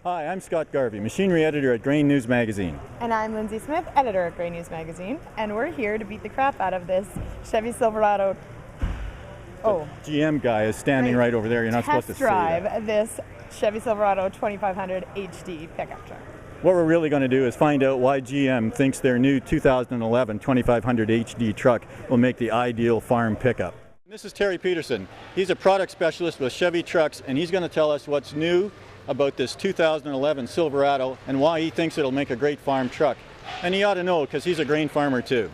Hi, I'm Scott Garvey, machinery editor at Grainews magazine. And I'm Lyndsey Smith, editor at Grainews magazine, and we're here to beat the crap out of this Chevy Silverado. The GM guy is standing right over there. You're not supposed to say that. Test drive this Chevy Silverado 2500HD pickup truck. What we're really going to do is find out why GM thinks their new 2011 2500HD truck will make the ideal farm pickup. This is Terry Peterson. He's a product specialist with Chevy Trucks, and he's going to tell us what's new about this 2011 Silverado and why he thinks it'll make a great farm truck. And he ought to know because he's a grain farmer too.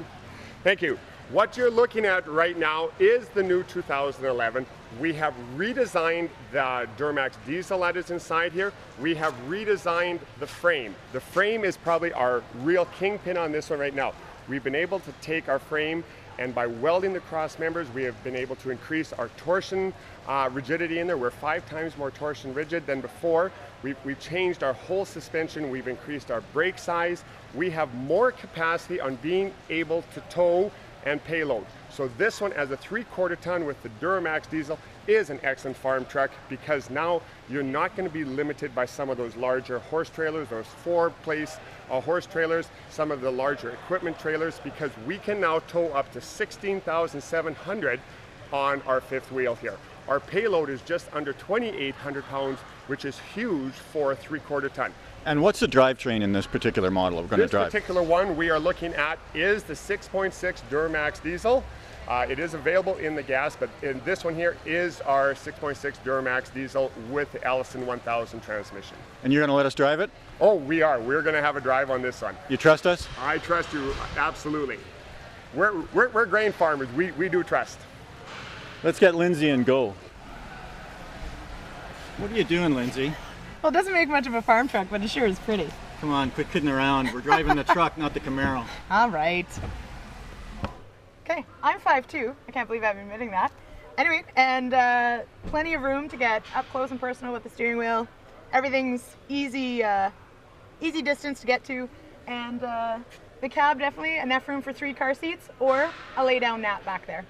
Thank you. What you're looking at right now is the new 2011. We have redesigned the Duramax diesel that is inside here. We have redesigned the frame. The frame is probably our real kingpin on this one right now. We've been able to take our frame, and by welding the cross members, we have been able to increase our torsion rigidity in there. We're 5 times more torsion rigid than before. We've changed our whole suspension. We've increased our brake size. We have more capacity on being able to tow and payload. So this one, as a 3/4 ton with the Duramax diesel, is an excellent farm truck because now you're not going to be limited by some of those larger horse trailers, those 4-place horse trailers, some of the larger equipment trailers, because we can now tow up to 16,700 on our 5th wheel here. Our payload is just under 2,800 pounds, which is huge for a 3/4 ton. And what's the drivetrain in this particular model we're going to drive? This particular one we are looking at is the 6.6 Duramax diesel. It is available in the gas, but in this one here is our 6.6 Duramax diesel with the Allison 1000 transmission. And you're going to let us drive it? Oh, we are. We're going to have a drive on this one. You trust us? I trust you, absolutely. We're grain farmers. We do trust. Let's get Lyndsey and go. What are you doing, Lyndsey? Well, it doesn't make much of a farm truck, but it sure is pretty. Come on, quit kidding around. We're driving the truck, not the Camaro. All right. Okay, I'm 5'2". I can't believe I'm admitting that. Anyway, and plenty of room to get up close and personal with the steering wheel. Everything's easy distance to get to. And the cab, definitely enough room for 3 car seats or a lay-down nap back there.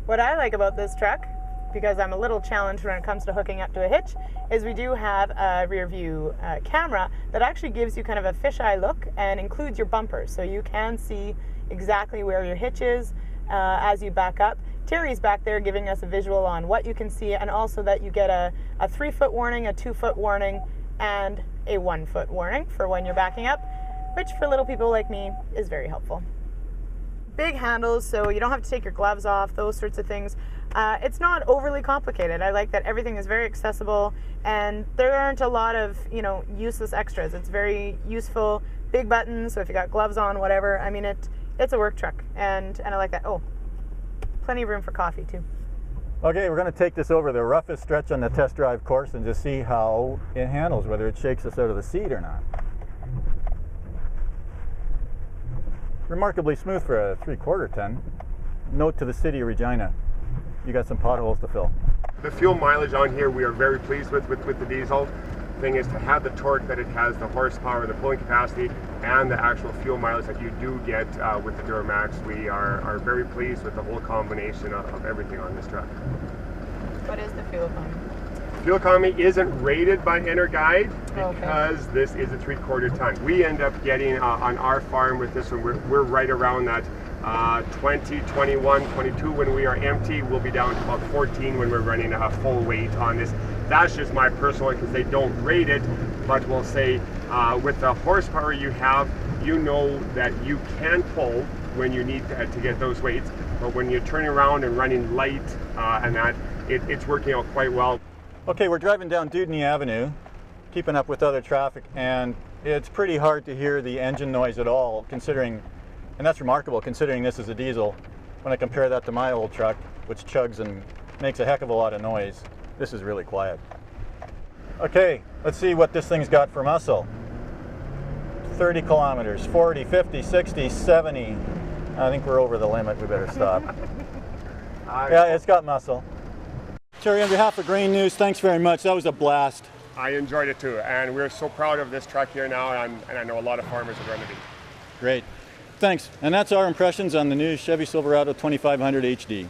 What I like about this truck, because I'm a little challenged when it comes to hooking up to a hitch, is we do have a rear view camera that actually gives you kind of a fisheye look and includes your bumpers, so you can see exactly where your hitch is as you back up. Terry's back there giving us a visual on what you can see, and also that you get a 3-foot warning, a 2-foot warning, and a 1-foot warning for when you're backing up, which for little people like me is very helpful. Big handles, so you don't have to take your gloves off, those sorts of things. It's not overly complicated. I like that everything is very accessible, and there aren't a lot of, useless extras. It's very useful. Big buttons, so if you got gloves on, whatever. I mean, it's a work truck, and I like that. Oh, plenty of room for coffee too. Okay, we're going to take this over the roughest stretch on the test drive course and just see how it handles, whether it shakes us out of the seat or not. Remarkably smooth for a 3/4 ton. Note to the city of Regina, you got some potholes to fill. The fuel mileage on here we are very pleased with the diesel. The thing is to have the torque that it has, the horsepower, the pulling capacity, and the actual fuel mileage that you do get with the Duramax. We are very pleased with the whole combination of everything on this truck. What is the fuel economy? Fuel economy isn't rated by Energuide because this is a 3/4 ton. We end up getting on our farm with this one, we're right around that 20, 21, 22 when we are empty. We'll be down to about 14 when we're running a full weight on this. That's just my personal, because they don't rate it, but we'll say with the horsepower you have, you know that you can pull when you need to get those weights, but when you're turning around and running light and that, it's working out quite well. Okay, we're driving down Dudney Avenue, keeping up with other traffic, and it's pretty hard to hear the engine noise at all, considering, and that's remarkable considering this is a diesel. When I compare that to my old truck, which chugs and makes a heck of a lot of noise, this is really quiet. Okay, let's see what this thing's got for muscle. 30 kilometers, 40, 50, 60, 70. I think we're over the limit, we better stop. Yeah, it's got muscle. Terry, on behalf of Grainews, thanks very much. That was a blast. I enjoyed it too, and we're so proud of this truck here now, and I know a lot of farmers are going to be. Great. Thanks. And that's our impressions on the new Chevy Silverado 2500HD.